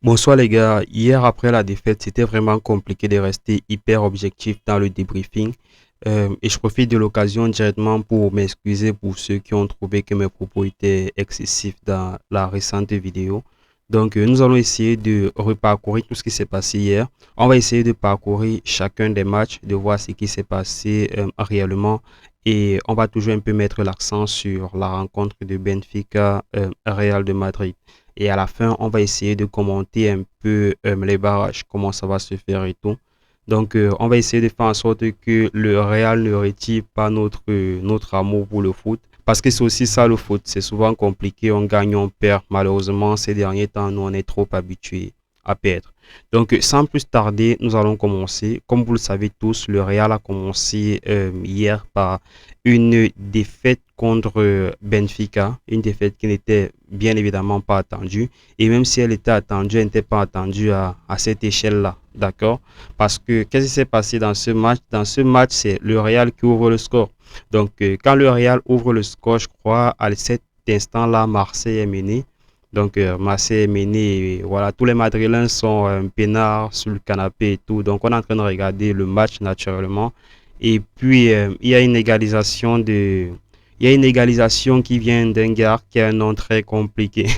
Bonsoir les gars, hier après la défaite, c'était vraiment compliqué de rester hyper objectif dans le débriefing. Et je profite de l'occasion directement pour m'excuser pour ceux qui ont trouvé que mes propos étaient excessifs dans la récente vidéo. Donc nous allons essayer de reparcourir tout ce qui s'est passé hier. On va essayer de parcourir chacun des matchs, de voir ce qui s'est passé réellement. Et on va toujours un peu mettre l'accent sur la rencontre de Benfica Real de Madrid. Et à la fin, on va essayer de commenter un peu les barrages, comment ça va se faire et tout. Donc, on va essayer de faire en sorte que le Real ne retire pas notre amour pour le foot. Parce que c'est aussi ça le foot. C'est souvent compliqué, on gagne, on perd. Malheureusement, ces derniers temps, nous, on est trop habitués à perdre. Donc, sans plus tarder, nous allons commencer. Comme vous le savez tous, le Real a commencé hier par une défaite contre Benfica, une défaite qui n'était bien évidemment pas attendue. Et même si elle était attendue, elle n'était pas attendue à cette échelle-là. D'accord? Parce que qu'est-ce qui s'est passé dans ce match? Dans ce match, c'est le Real qui ouvre le score. Donc, quand le Real ouvre le score, je crois, à cet instant-là, Marseille est mené. Donc, Marseille est mené. Et voilà, tous les Madrilènes sont peinards sur le canapé et tout. Donc, on est en train de regarder le match naturellement. Et puis, il y a une égalisation qui vient d'un gars qui a un nom très compliqué.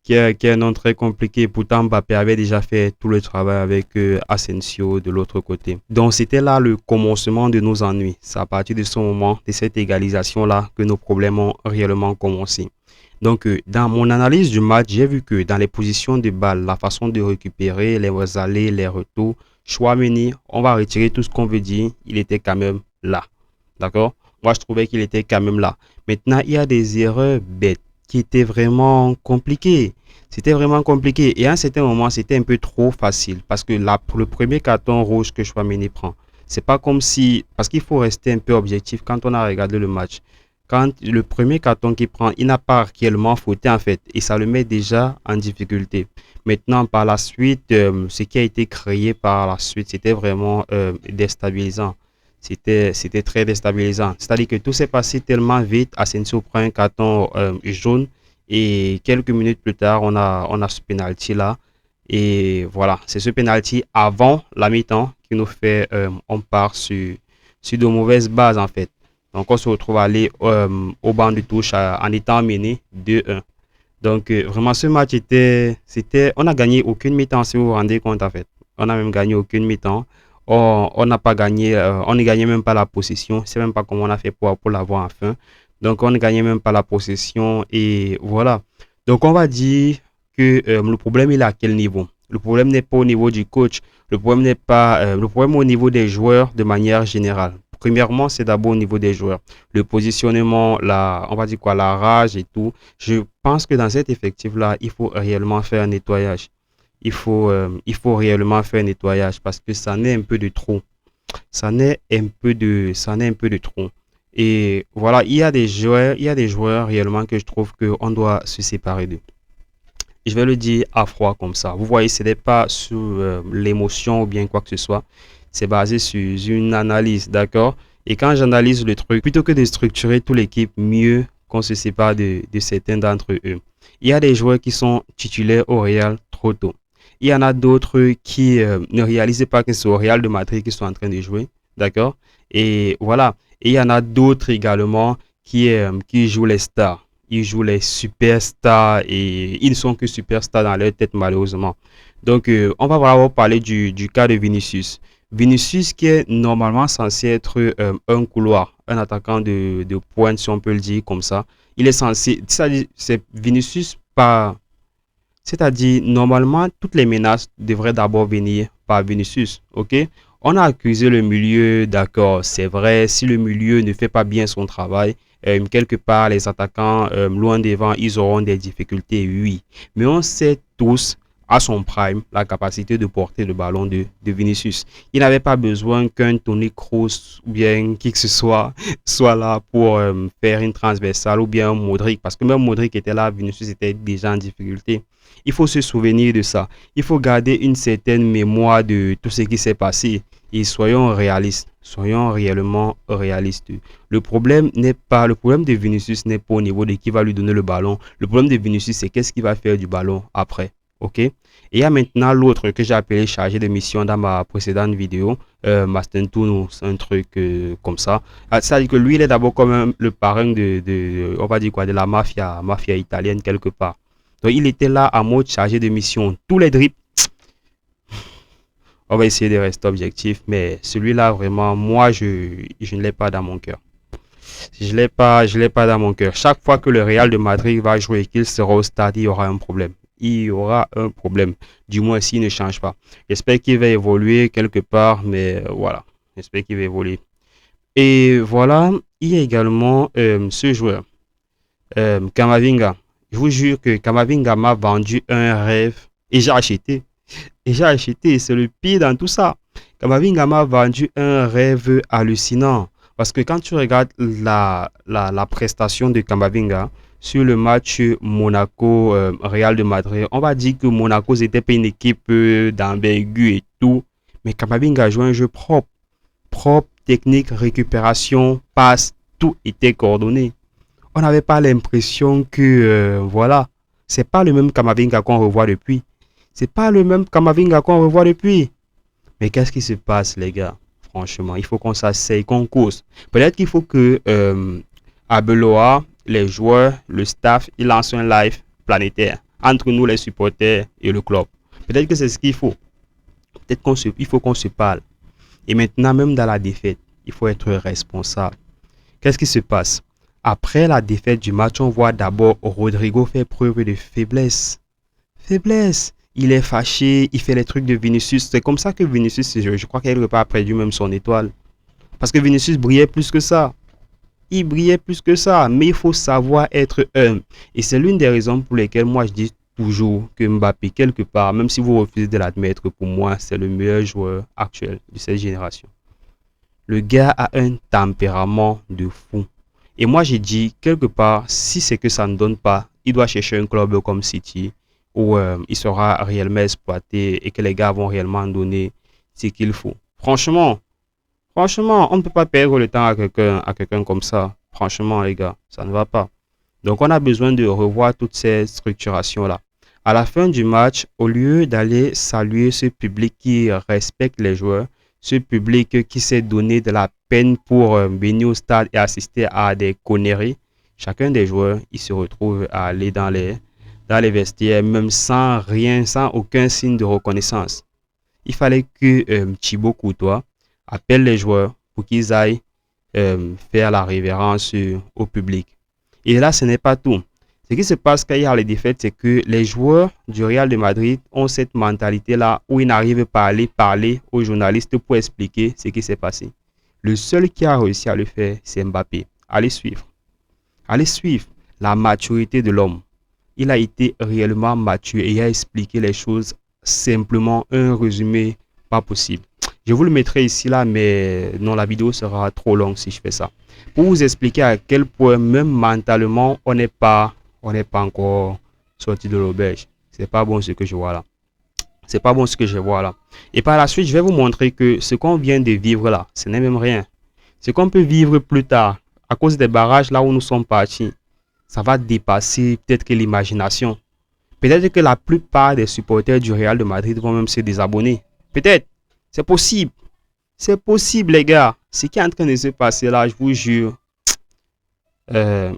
Qui a un nom très compliqué. Pourtant, Mbappé avait déjà fait tout le travail avec Asensio de l'autre côté. Donc, c'était là le commencement de nos ennuis. C'est à partir de ce moment, de cette égalisation-là, que nos problèmes ont réellement commencé. Donc, dans mon analyse du match, j'ai vu que dans les positions de balle, la façon de récupérer, les allées, les retours, Chouameni, on va retirer tout ce qu'on veut dire, il était quand même là. D'accord? Moi, je trouvais qu'il était quand même là. Maintenant, il y a des erreurs bêtes qui étaient vraiment compliquées. C'était vraiment compliqué. Et à un certain moment, c'était un peu trop facile. Parce que le premier carton rouge que Chouameni prend, c'est pas comme si. Parce qu'il faut rester un peu objectif quand on a regardé le match. Quand le premier carton qu'il prend, il n'a pas réellement fauté en fait. Et ça le met déjà en difficulté. Maintenant, par la suite, ce qui a été créé par la suite, c'était vraiment déstabilisant. C'était très déstabilisant. C'est-à-dire que tout s'est passé tellement vite. Asensio prend un carton jaune et quelques minutes plus tard, on a ce penalty-là. Et voilà, c'est ce penalty avant la mi-temps qui nous fait, on part sur de mauvaises bases en fait. Donc on se retrouve à aller au banc de touche en étant mené 2-1. Donc vraiment ce match on a gagné aucune mi-temps si vous vous rendez compte en fait. On n'a même gagné aucune mi-temps. On n'a pas gagné, on ne gagnait même pas la possession. Je sais même pas comment on a fait pour l'avoir enfin. Donc on ne gagnait même pas la possession et voilà. Donc on va dire que le problème il est à quel niveau? Le problème n'est pas au niveau du coach. Le problème n'est pas le problème au niveau des joueurs de manière générale. Premièrement, c'est d'abord au niveau des joueurs. Le positionnement, on va dire quoi, la rage et tout. Je pense que dans cet effectif-là, il faut réellement faire un nettoyage. Il faut réellement faire un nettoyage parce que ça n'est un peu de trop. Ça n'est un peu de trop. Et voilà, il y a des joueurs réellement que je trouve qu'on doit se séparer d'eux. Je vais le dire à froid comme ça. Vous voyez, ce n'est pas sur l'émotion ou bien quoi que ce soit. C'est basé sur une analyse, d'accord? Et quand j'analyse le truc, plutôt que de structurer toute l'équipe, mieux qu'on se sépare de certains d'entre eux. Il y a des joueurs qui sont titulaires au Real trop tôt. Il y en a d'autres qui ne réalisent pas que c'est au Real de Madrid qu'ils sont en train de jouer, d'accord? Et voilà. Et il y en a d'autres également qui jouent les stars. Ils jouent les superstars et ils ne sont que superstars dans leur tête malheureusement. Donc on va vraiment parler du cas de Vinicius. Vinicius qui est normalement censé être un couloir, un attaquant de pointe si on peut le dire comme ça. Il est censé, c'est Vinicius pas, c'est-à-dire normalement toutes les menaces devraient d'abord venir par Vinicius, ok? On a accusé le milieu, d'accord, c'est vrai, si le milieu ne fait pas bien son travail, quelque part, les attaquants, loin devant, ils auront des difficultés, oui. Mais on sait tous, à son prime, la capacité de porter le ballon de Vinicius. Il n'avait pas besoin qu'un Toni Kroos ou bien qui que ce soit là pour faire une transversale ou bien un Modric. Parce que même Modric était là, Vinicius était déjà en difficulté. Il faut se souvenir de ça. Il faut garder une certaine mémoire de tout ce qui s'est passé. Et soyons réalistes, soyons réellement réalistes. Le problème de Vinicius n'est pas au niveau de qui va lui donner le ballon. Le problème de Vinicius, c'est qu'est-ce qu'il va faire du ballon après. OK? Et il y a maintenant l'autre que j'ai appelé chargé de mission dans ma précédente vidéo, Mastentoun ou un truc comme ça. Ah, ça dit que lui, il est d'abord comme le parrain on va dire quoi, de la mafia italienne quelque part. Donc, il était là en mode chargé de mission. Tous les drips, on va essayer de rester objectif, mais celui-là, vraiment, moi, je ne l'ai pas dans mon cœur. Je l'ai pas dans mon cœur. Chaque fois que le Real de Madrid va jouer et qu'il sera au stade, il y aura un problème. Il y aura un problème. Du moins, s'il ne change pas. J'espère qu'il va évoluer quelque part, mais voilà. J'espère qu'il va évoluer. Et voilà, il y a également ce joueur, Kamavinga. Je vous jure que Kamavinga m'a vendu un rêve et j'ai acheté. Et j'ai acheté, c'est le pire dans tout ça. Kamavinga m'a vendu un rêve hallucinant. Parce que quand tu regardes la prestation de Kamavinga sur le match Monaco-Real de Madrid, on va dire que Monaco n'était pas une équipe d'envergure et tout. Mais Kamavinga a joué un jeu propre. Propre, technique, récupération, passe, tout était coordonné. On n'avait pas l'impression que, voilà, c'est pas le même Kamavinga qu'on revoit depuis. C'est pas le même Kamavinga qu'on revoit depuis. Mais qu'est-ce qui se passe, les gars? Franchement, il faut qu'on s'asseye, qu'on cause. Peut-être qu'il faut que Abeloa, les joueurs, le staff, ils lancent un live planétaire entre nous, les supporters et le club. Peut-être que c'est ce qu'il faut. Peut-être il faut qu'on se parle. Et maintenant, même dans la défaite, il faut être responsable. Qu'est-ce qui se passe? Après la défaite du match, on voit d'abord Rodrigo faire preuve de faiblesse. Faiblesse. Il est fâché, il fait les trucs de Vinicius. C'est comme ça que Vinicius, je crois qu'il n'a pas perdu même son étoile. Parce que Vinicius brillait plus que ça. Il brillait plus que ça. Mais il faut savoir être humble. Et c'est l'une des raisons pour lesquelles moi je dis toujours que Mbappé, quelque part, même si vous refusez de l'admettre, pour moi, c'est le meilleur joueur actuel de cette génération. Le gars a un tempérament de fou. Et moi, j'ai dit, quelque part, si c'est que ça ne donne pas, il doit chercher un club comme City où il sera réellement exploité et que les gars vont réellement donner ce qu'il faut. Franchement, on ne peut pas perdre le temps à quelqu'un comme ça. Franchement, les gars, ça ne va pas. Donc, on a besoin de revoir toutes ces structurations-là. À la fin du match, au lieu d'aller saluer ce public qui respecte les joueurs, ce public qui s'est donné de la peine pour venir au stade et assister à des conneries, chacun des joueurs, il se retrouve à aller dans les vestiaires, même sans rien, sans aucun signe de reconnaissance. Il fallait que Thibaut Courtois appelle les joueurs pour qu'ils aillent faire la révérence au public. Et là, ce n'est pas tout. Ce qui se passe quand il y a les défaites, c'est que les joueurs du Real de Madrid ont cette mentalité-là où ils n'arrivent pas à aller parler aux journalistes pour expliquer ce qui s'est passé. Le seul qui a réussi à le faire, c'est Mbappé. Allez suivre. Allez suivre la maturité de l'homme. Il a été réellement mature et il a expliqué les choses simplement, un résumé pas possible. Je vous le mettrai ici là, mais non, la vidéo sera trop longue si je fais ça. Pour vous expliquer à quel point même mentalement, on n'est pas encore sorti de l'auberge. C'est pas bon ce que je vois là. C'est pas bon ce que je vois là. Et par la suite, je vais vous montrer que ce qu'on vient de vivre là, ce n'est même rien. Ce qu'on peut vivre plus tard, à cause des barrages là où nous sommes partis, ça va dépasser peut-être que l'imagination. Peut-être que la plupart des supporters du Real de Madrid vont même se désabonner. Peut-être. C'est possible. C'est possible, les gars. Ce qui est en train de se passer là, je vous jure. Je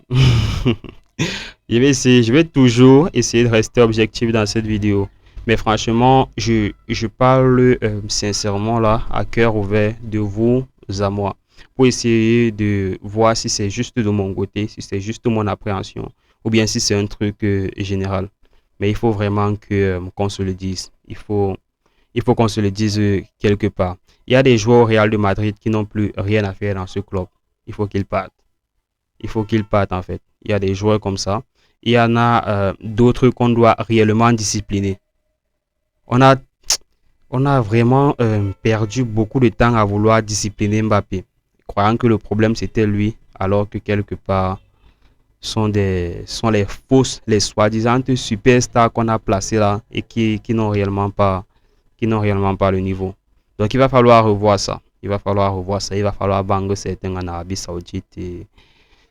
vais toujours essayer de rester objectif dans cette vidéo. Mais franchement, je parle sincèrement là, à cœur ouvert de vous à moi. Pour essayer de voir si c'est juste de mon côté, si c'est juste mon appréhension, ou bien si c'est un truc général. Mais il faut vraiment qu'on se le dise. Il faut qu'on se le dise quelque part. Il y a des joueurs au Real de Madrid qui n'ont plus rien à faire dans ce club. Il faut qu'ils partent. Il faut qu'ils partent en fait. Il y a des joueurs comme ça. Il y en a d'autres qu'on doit réellement discipliner. On a, on a vraiment perdu beaucoup de temps à vouloir discipliner Mbappé, croyant que le problème c'était lui, alors que quelque part sont les fausses, les soi-disant superstars qu'on a placés là et qui n'ont réellement pas le niveau. Donc il va falloir revoir ça. Il va falloir vendre certains en Arabie Saoudite. Et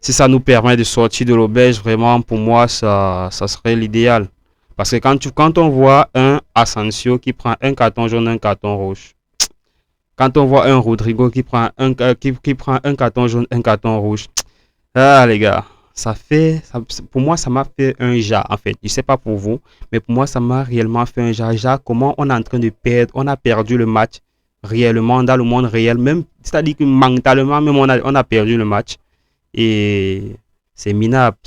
si ça nous permet de sortir de l'auberge, vraiment pour moi ça serait l'idéal. Parce que quand on voit un Asensio qui prend un carton jaune, un carton rouge, quand on voit un Rodrigo qui prend un carton jaune, un carton rouge, ah les gars, pour moi ça m'a fait un jas en fait. Je sais pas pour vous, mais pour moi ça m'a réellement fait un jas. Comment on est en train de perdre, on a perdu le match réellement dans le monde réel, même c'est-à-dire que mentalement même on a perdu le match et c'est minable.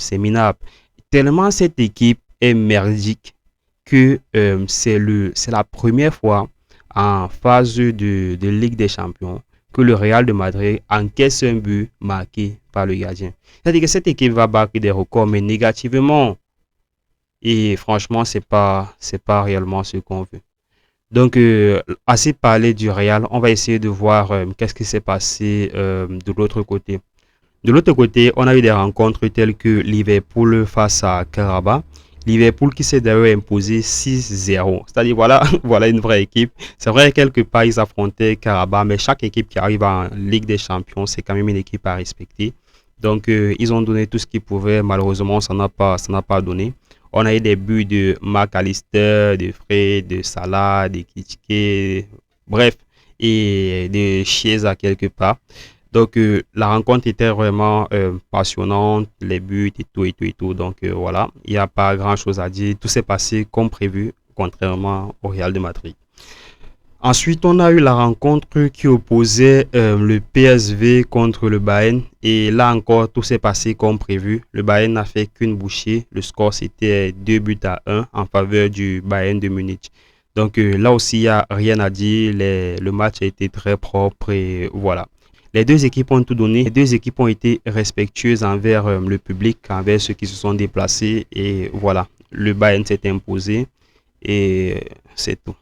Tellement cette équipe est merdique que c'est la première fois en phase de Ligue des Champions que le Real de Madrid encaisse un but marqué par le gardien. C'est-à-dire que cette équipe va battre des records, mais négativement. Et franchement, c'est pas réellement ce qu'on veut. Donc, assez parlé du Real, on va essayer de voir qu'est-ce qui s'est passé de l'autre côté. De l'autre côté, on a eu des rencontres telles que Liverpool face à Karabakh. Liverpool qui s'est d'ailleurs imposé 6-0. C'est-à-dire, voilà, voilà une vraie équipe. C'est vrai, quelque part, ils affrontaient Karabakh, mais chaque équipe qui arrive en Ligue des Champions, c'est quand même une équipe à respecter. Donc, ils ont donné tout ce qu'ils pouvaient. Malheureusement, ça n'a pas donné. On a eu des buts de McAllister, de Fred, de Salah, de Kitike, bref, et de Chiesa quelque part. Donc, la rencontre était vraiment passionnante, les buts et tout et tout et tout. Donc, voilà, il n'y a pas grand-chose à dire. Tout s'est passé comme prévu, contrairement au Real de Madrid. Ensuite, on a eu la rencontre qui opposait le PSV contre le Bayern. Et là encore, tout s'est passé comme prévu. Le Bayern n'a fait qu'une bouchée. Le score, c'était 2-1 en faveur du Bayern de Munich. Donc là aussi, il n'y a rien à dire. Le match a été très propre et voilà. Les deux équipes ont tout donné. Les deux équipes ont été respectueuses envers le public, envers ceux qui se sont déplacés. Et voilà, le Bayern s'est imposé et c'est tout.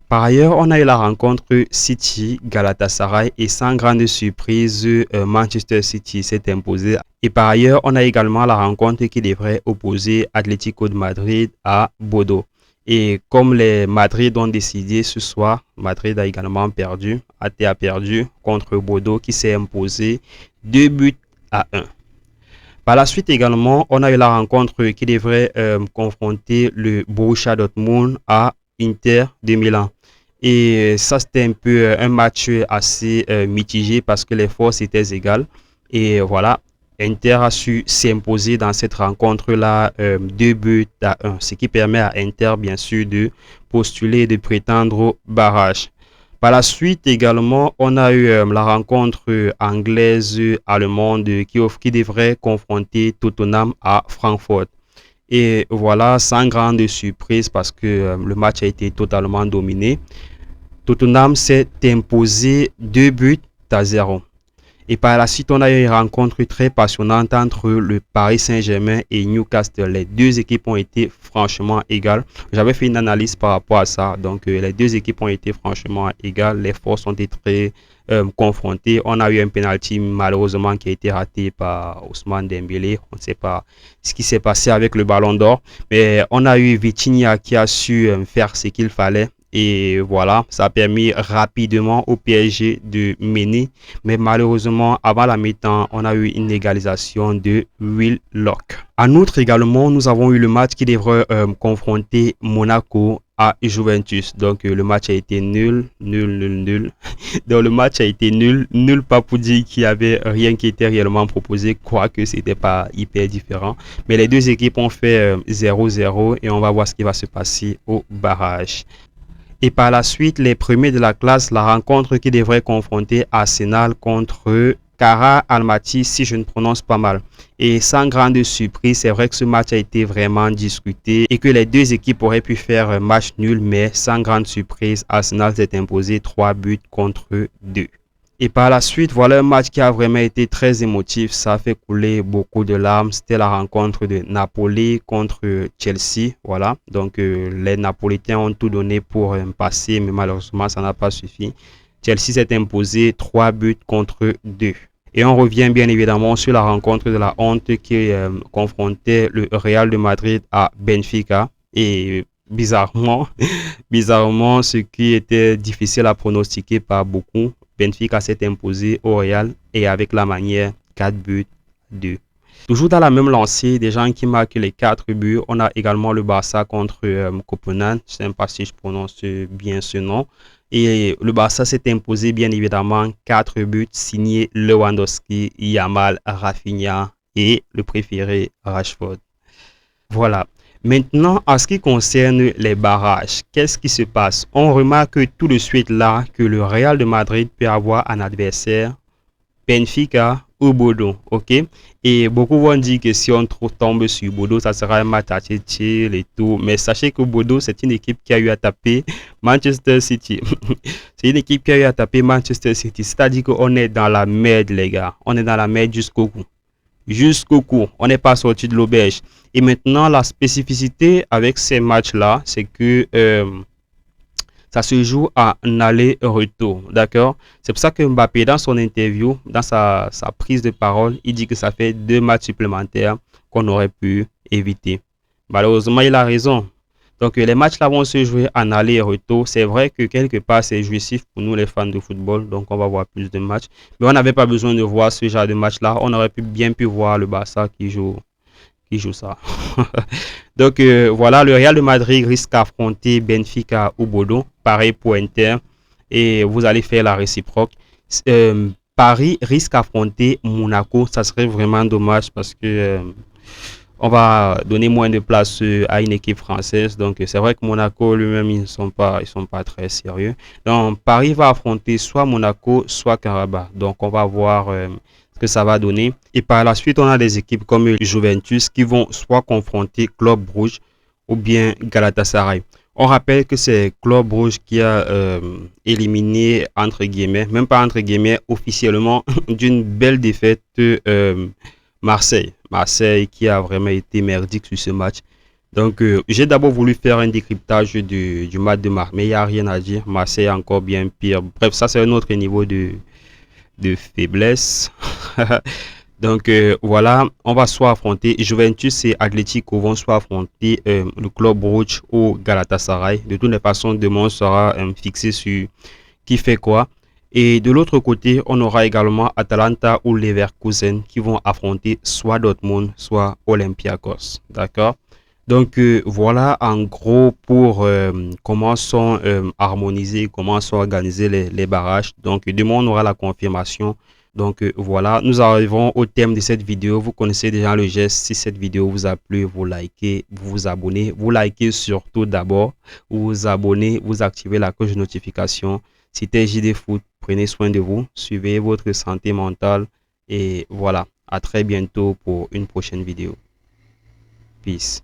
Par ailleurs, on a eu la rencontre City-Galatasaray et sans grande surprise, Manchester City s'est imposé. Et par ailleurs, on a également la rencontre qui devrait opposer Atlético de Madrid à Bordeaux. Et comme les Madrid ont décidé ce soir, Madrid a également perdu, a perdu contre Bordeaux qui s'est imposé 2-1. Par la suite également, on a eu la rencontre qui devrait confronter le Borussia Dortmund à Inter de Milan. Et ça, c'était un peu un match assez mitigé parce que les forces étaient égales. Et voilà, Inter a su s'imposer dans cette rencontre-là 2-1, ce qui permet à Inter, bien sûr, de postuler et de prétendre au barrage. Par la suite également, on a eu la rencontre anglaise-allemande qui devrait confronter Tottenham à Francfort. Et voilà, sans grande surprise parce que le match a été totalement dominé. Tottenham s'est imposé 2-0. Et par la suite, on a eu une rencontre très passionnante entre le Paris Saint-Germain et Newcastle. Les deux équipes ont été franchement égales. J'avais fait une analyse par rapport à ça. Donc, les deux équipes ont été franchement égales. Les forces ont été très confrontées. On a eu un penalty malheureusement qui a été raté par Ousmane Dembélé. On ne sait pas ce qui s'est passé avec le ballon d'or. Mais on a eu Vitinha qui a su faire ce qu'il fallait. Et voilà, ça a permis rapidement au PSG de mener. Mais malheureusement, avant la mi-temps, on a eu une égalisation de Will Lock. En outre, également, nous avons eu le match qui devrait confronter Monaco à Juventus. Donc, le match a été nul. Donc, le match a été nul. Nul pas pour dire qu'il n'y avait rien qui était réellement proposé, quoique c'était pas hyper différent. Mais les deux équipes ont fait 0-0 et on va voir ce qui va se passer au barrage. Et par la suite, les premiers de la classe, la rencontre qui devrait confronter Arsenal contre Kara Almaty, si je ne prononce pas mal. Et sans grande surprise, c'est vrai que ce match a été vraiment discuté et que les deux équipes auraient pu faire un match nul, mais sans grande surprise, Arsenal s'est imposé 3-2. Et par la suite, voilà un match qui a vraiment été très émotif. Ça a fait couler beaucoup de larmes. C'était la rencontre de Napoli contre Chelsea. Voilà. Donc, les Napolitains ont tout donné pour passer, mais malheureusement, ça n'a pas suffi. Chelsea s'est imposé 3-2. Et on revient bien évidemment sur la rencontre de la honte qui confrontait le Real de Madrid à Benfica. Et bizarrement, bizarrement, ce qui était difficile à pronostiquer par beaucoup, Benfica s'est imposé au Real et avec la manière 4-2. Toujours dans la même lancée, des gens qui marquent les 4 buts. On a également le Barça contre Copenhague. Je ne sais pas si je prononce bien ce nom. Et le Barça s'est imposé bien évidemment 4 buts signés Lewandowski, Yamal, Rafinha et le préféré Rashford. Voilà. Maintenant, en ce qui concerne les barrages, qu'est-ce qui se passe? On remarque tout de suite là que le Real de Madrid peut avoir un adversaire, Benfica ou Bodo, ok? Et beaucoup vont dire que si on tombe sur Bodo, ça sera un match à chill et tout. Mais sachez que Bodo, c'est une équipe qui a eu à taper Manchester City. C'est une équipe qui a eu à taper Manchester City. C'est-à-dire qu'on est dans la merde, les gars. On est dans la merde jusqu'au cou. Jusqu'au cou. On n'est pas sorti de l'auberge. Et maintenant, la spécificité avec ces matchs-là, c'est que ça se joue à un aller-retour, d'accord? C'est pour ça que Mbappé, dans son interview, dans sa prise de parole, il dit que ça fait 2 matchs supplémentaires qu'on aurait pu éviter. Malheureusement, il a raison. Donc, les matchs là vont se jouer en aller-retour. C'est vrai que quelque part, c'est jouissif pour nous, les fans de football. Donc, on va voir plus de matchs. Mais on n'avait pas besoin de voir ce genre de match-là. On aurait bien pu voir le Barça qui joue ça. Donc voilà, le Real de Madrid risque d'affronter Benfica ou Bodo. Pareil pour Inter. Et vous allez faire la réciproque. Paris risque d'affronter Monaco. Ça serait vraiment dommage parce que on va donner moins de place à une équipe française. Donc c'est vrai que Monaco lui-même, ils sont pas très sérieux. Donc Paris va affronter soit Monaco, soit Karabakh. Donc on va voir ce que ça va donner. Et par la suite, on a des équipes comme Juventus qui vont soit confronter Club Brugge ou bien Galatasaray. On rappelle que c'est Club Brugge qui a éliminé, entre guillemets, même pas entre guillemets, officiellement, d'une belle défaite Marseille. Marseille qui a vraiment été merdique sur ce match. Donc, j'ai d'abord voulu faire un décryptage du match de Marseille, mais il n'y a rien à dire. Marseille est encore bien pire. Bref, ça, c'est un autre niveau de faiblesse. Donc, voilà, on va soit affronter Juventus et Atlético vont soit affronter le Club Brugge ou Galatasaray. De toutes les façons, demain, on sera fixé sur qui fait quoi. Et de l'autre côté, on aura également Atalanta ou Leverkusen qui vont affronter soit Dortmund, soit Olympiakos. D'accord? Donc voilà en gros pour comment sont harmonisés, comment sont organisés les barrages. Donc demain, on aura la confirmation. Donc voilà, nous arrivons au thème de cette vidéo. Vous connaissez déjà le geste. Si cette vidéo vous a plu, vous likez, vous vous abonnez. Vous likez surtout d'abord, vous vous abonnez, vous activez la cloche de notification. C'était JD Foot. Prenez soin de vous, suivez votre santé mentale et voilà, à très bientôt pour une prochaine vidéo. Peace.